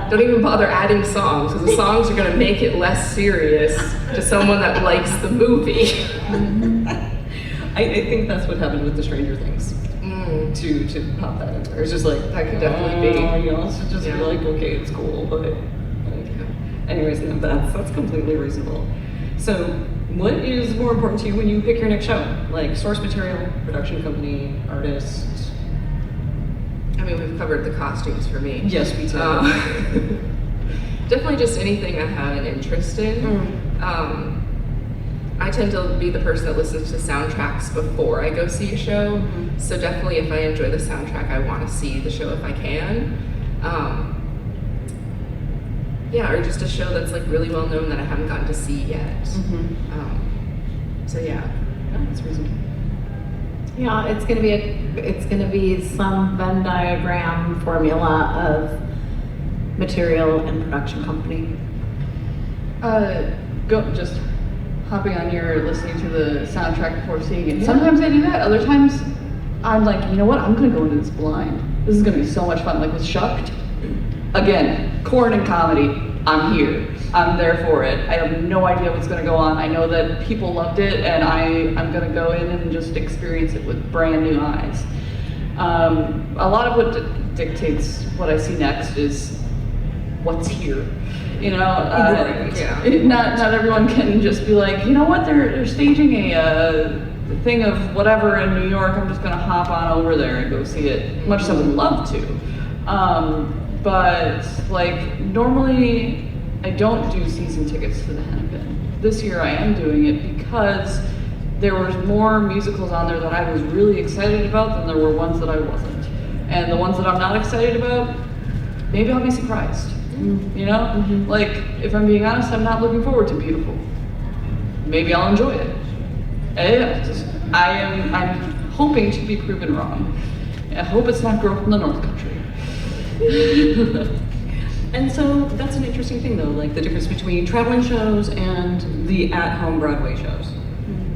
Don't even bother adding songs, because the songs are going to make it less serious to someone that likes the movie. I think that's what happened with the Stranger Things. To pop that in there. It's just like, That could definitely be. You know, it's just be like, okay, it's cool, but anyways, no, that's completely reasonable. So, what is more important to you when you pick your next show? Like source material, production company, artist? I mean, we've covered the costumes for me. Yes, we do. Definitely just anything I have an interest in. I tend to be the person that listens to soundtracks before I go see a show. So definitely if I enjoy the soundtrack, I want to see the show if I can. Yeah, or just a show that's like really well known that I haven't gotten to see yet. So yeah, that's reasonable. Yeah, it's gonna be some Venn diagram formula of material and production company. Just hopping on your listening to the soundtrack before seeing it. Sometimes I do that. Other times I'm like, you know what? I'm gonna go into this blind. This is gonna be so much fun. Like with Shucked, again, corn and comedy. I'm here. I'm there for it. I have no idea what's gonna go on. I know that people loved it, and I'm gonna go in and just experience it with brand new eyes. A lot of what dictates what I see next is what's here. You know, not everyone can just be like, you know what, they're staging a thing of whatever in New York, I'm just gonna hop on over there and go see it, much as I would love to. But like normally I don't do season tickets to the Hennepin. This year I am doing it because there was more musicals on there that I was really excited about than there were ones that I wasn't. And the ones that I'm not excited about, maybe I'll be surprised. You know? Like, if I'm being honest, I'm not looking forward to Beautiful. Maybe I'll enjoy it. I'm hoping to be proven wrong. I hope it's not Girl from the North Country. And so that's an interesting thing though, like the difference between traveling shows and the at-home Broadway shows.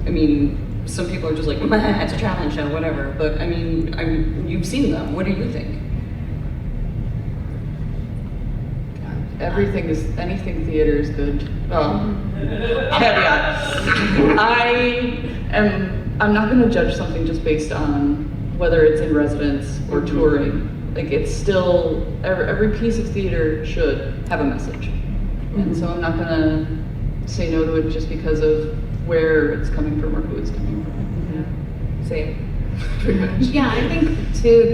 I mean, some people are just like, it's a traveling show, whatever. But I mean, you've seen them. What do you think? Anything theater is good. Caveat. I'm not gonna judge something just based on whether it's in residence or touring. Like it's still, every piece of theater should have a message. And so I'm not gonna say no to it just because of where it's coming from or who it's coming from. Same, pretty much. Yeah, I think too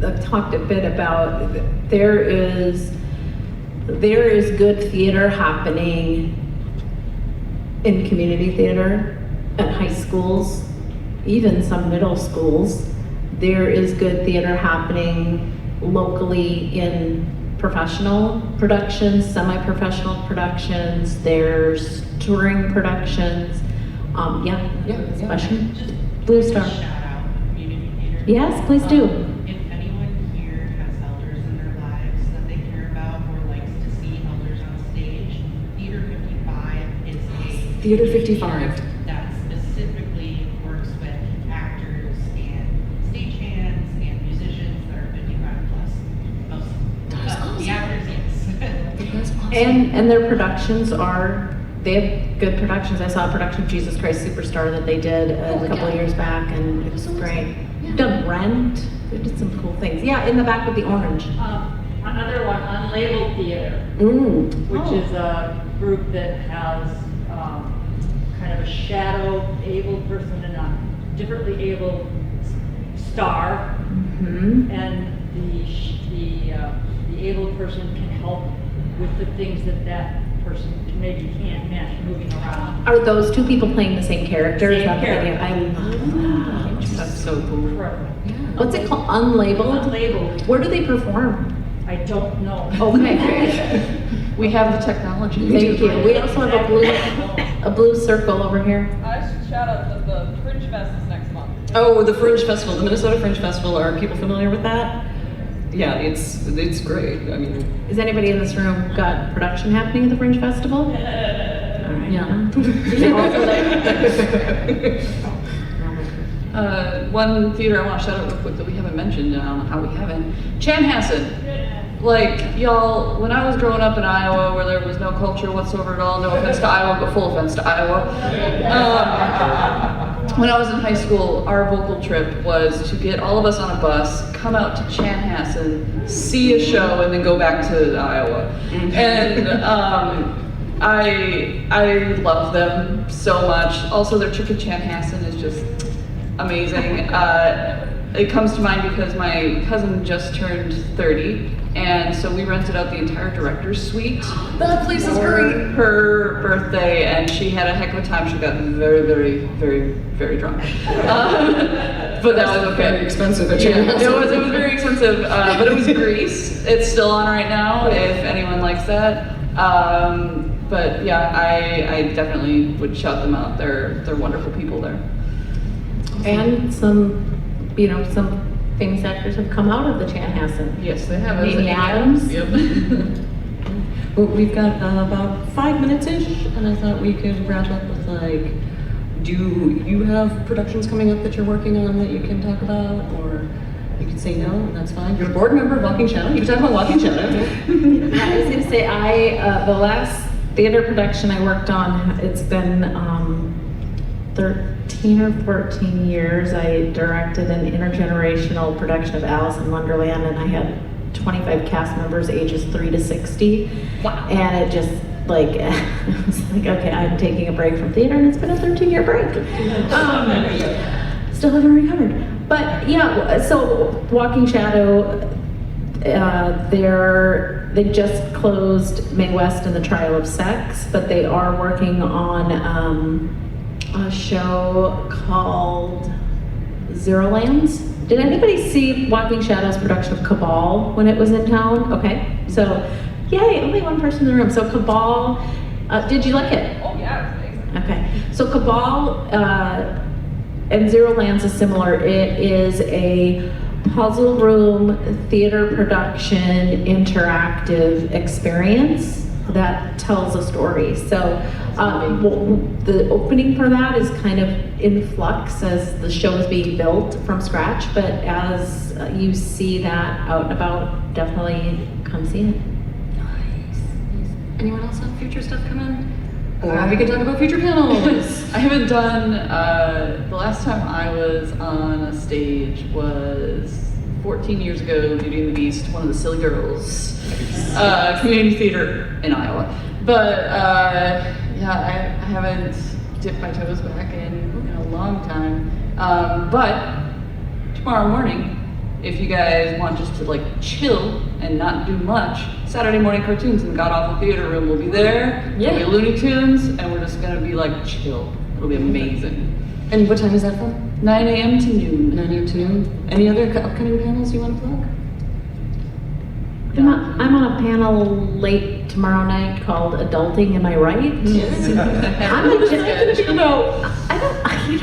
I've talked a bit about there is good theater happening in community theater at high schools, even some middle schools. There is good theater happening locally in professional productions, semi-professional productions. There's touring productions. Especially Blue Star. Shout out community theater. Yes, please do. If anyone here has elders in their lives that they care about or likes to see elders on stage, Theater 55 is a Theater 55. that specifically works with actors and stagehands and musicians that are 55 plus. Most the actors, yes. That's awesome. And their productions they have good productions. I saw a production of Jesus Christ Superstar that they did a couple of years back, and it was great. Done Rent. They did some cool things. Yeah, in the back with the orange. Another one, Unlabeled Theater, which is a group that has kind of a shadow abled person and a differently abled star, and the abled person can help with the things that person maybe can't manage moving around. Are those two people playing the same character? Is Same that the idea? character. I love that. That's so cool. Incredible. What's it called? Unlabeled? Unlabeled. Where do they perform? I don't know. Okay. We have the technology. Thank you. We also have a blue circle over here. I should shout out that the Fringe Fest is next month. Oh, the Fringe Festival, the Minnesota Fringe Festival. Are people familiar with that? Yeah, it's great. I mean, Is anybody in this room got production happening at the Fringe Festival? All right. yeah. One theater I want to shout out real quick that we haven't mentioned, and I don't know how we haven't. Chanhassen. Like, y'all, when I was growing up in Iowa where there was no culture whatsoever at all, no offense to Iowa, but full offense to Iowa. When I was in high school, our vocal trip was to get all of us on a bus, come out to Chanhassen, see a show, and then go back to Iowa. And I love them so much. Also, their trip to Chanhassen is just amazing. It comes to mind because my cousin just turned 30, And so we rented out the entire director's suite. That place is great. Her birthday, and she had a heck of a time. She got very, very, very, very drunk. But that was okay. Very expensive at Yeah, Chanhassen. it was very expensive, but it was Grease. It's still on right now if anyone likes that. But yeah, I definitely would shout them out. They're wonderful people there. And some famous actors have come out of the Chanhassen. Yes, they have. Amy Adams. Yep. Well, we've got about 5 minutes-ish, and I thought we could wrap up with like, do you have productions coming up that you're working on that you can talk about, or you can say no, and that's fine. You're a board member of Walking Shadow. You can talk about Walking Shadow. Yeah, I was gonna say, the last theater production I worked on, it's been 13 or 14 years. I directed an intergenerational production of Alice in Wonderland, and I had 25 cast members ages 3 to 60. Wow. And it just like, I was like, okay, I'm taking a break from theater, and it's been a 13-year break. Still haven't recovered. But yeah, so Walking Shadow, they just closed Mae West and the Trial of Sex, but they are working on a show called Zero Lands. Did anybody see Walking Shadow's production of Cabal when it was in town? Okay, so yay, only one person in the room. So Cabal, did you like it? Oh yeah, it was amazing. Okay, so Cabal and Zero Lands is similar. It is a puzzle room theater production interactive experience that tells a story. So the opening for that is kind of in flux as the show is being built from scratch, but as you see that out and about, definitely come see it. Nice. Anyone else have future stuff coming? Or we can talk about future panels. I haven't done, the last time I was on a stage was 14 years ago, Beauty and the Beast, one of the Silly Girls, community theater in Iowa. But yeah, I haven't dipped my toes back in a long time. But tomorrow morning, if you guys want just to like chill and not do much, Saturday morning cartoons in the God Awful Theater Room will be there. Yeah. There'll be Looney Tunes, and we're just gonna be like chill. It'll be amazing. And what time is that from? 9 a.m. to noon. 9 a.m. to noon. Any other upcoming panels you want to plug? I'm on a panel late tomorrow night called Adulting, Am I Right?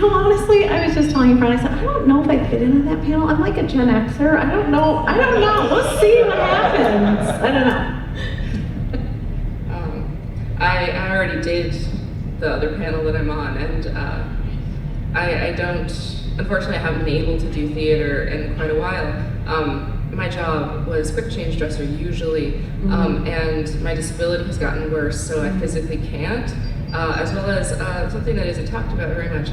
Honestly, I was just telling a friend, I said, I don't know if I fit into that panel. I'm like a Gen Xer. I don't know. Let's see what happens. I don't know. I already did the other panel that I'm on, and I don't, unfortunately, I haven't been able to do theater in quite a while. My job was quick change dresser usually, and my disability has gotten worse, so I physically can't, as well as something that isn't talked about very much.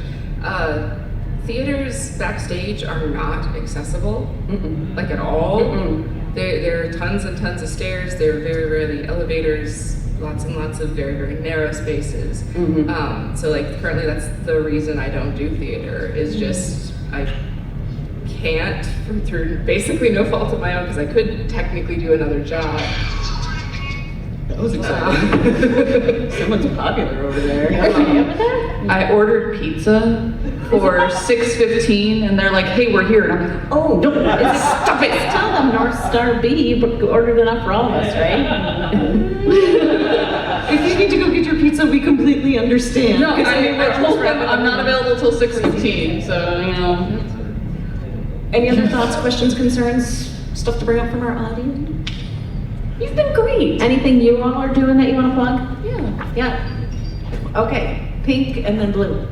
Theaters backstage are not accessible, like at all. There are tons and tons of stairs, there are very rarely elevators, lots and lots of very, very narrow spaces. So like currently that's the reason I don't do theater, is just I can't through basically no fault of my own, because I could technically do another job. That was exciting. Someone's popular over there. I ordered pizza for 6:15, and they're like, "Hey, we're here," and I'm like, "Oh, no, stop it!" Tell them North Star B ordered enough for all of us, right? If you need to go get your pizza, we completely understand. No, I told them I'm not available till 6:15, so you know. Any other thoughts, questions, concerns, stuff to bring up from our audience? You've been great. Anything you all are doing that you want to plug? Yeah. Okay, pink and then blue.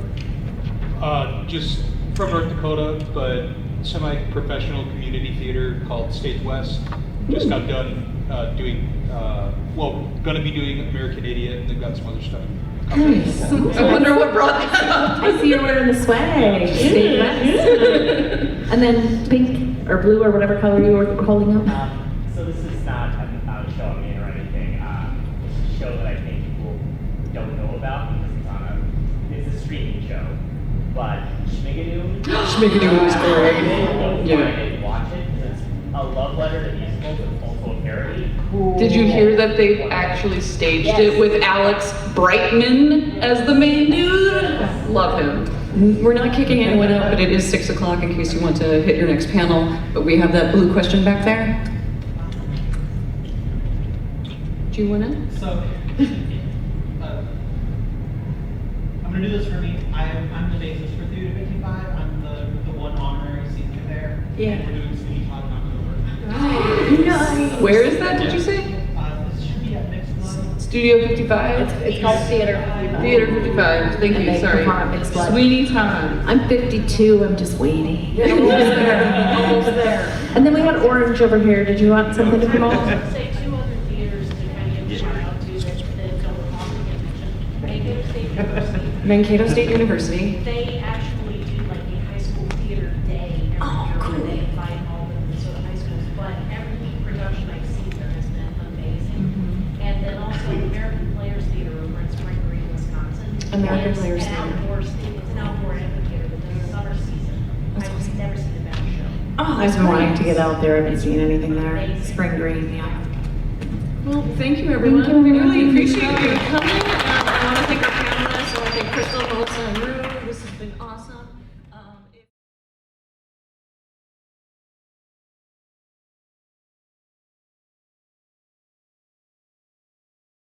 Just from North Dakota, but semi-professional community theater called Stage West. Just got done gonna be doing American Idiot, and they've got some other stuff. Nice. I wonder what brought that up. I see you're wearing the swag. Stage West. And then pink or blue or whatever color you were holding up. So this is not a show I'm in or anything. It's a show that I think people don't know about because it's a streaming show. But Schmigadoon. Schmigadoon is great. Yeah. Watch it because it's a love letter to musicals. It's also a parody. cool. Did you hear that they've actually staged it with Alex Brightman as the main dude? Love him. We're not kicking anyone out, but it is 6 o'clock in case you want to hit your next panel. But we have that blue question back there. Do you want to? So, I'm going to do this for me. I'm the bassist for Theater 55. I'm the one honorary senior there. Yeah. And we're doing City Talk in October. Nice. Where is that, did you say? This should be at Mixed Blood. Studio 55? It's called Theater 55. Theater 55, thank And you, they sorry. perform at Mixed Blood. Sweeney Todd. I'm 52, I'm just waiting. Almost there. And then we got Orange over here. Did you want something to promote? Say two other theaters to kind of give a shout out to that don't often get mentioned. Mankato State University. Mankato State University. They actually do like a high school theater day every year where they invite all the Minnesota high schools. But every production I've seen there has been amazing. And then also American Players Theater over in Spring Green, Wisconsin. American It's Players an Theater. It's an outdoor amphitheater, but during the summer season, I've never seen a better show. Oh, I've been wanting to get out there. I haven't seen anything there. Spring Green, yeah. Well, thank you everyone. Thank you. We really appreciate you coming. I want to thank our panel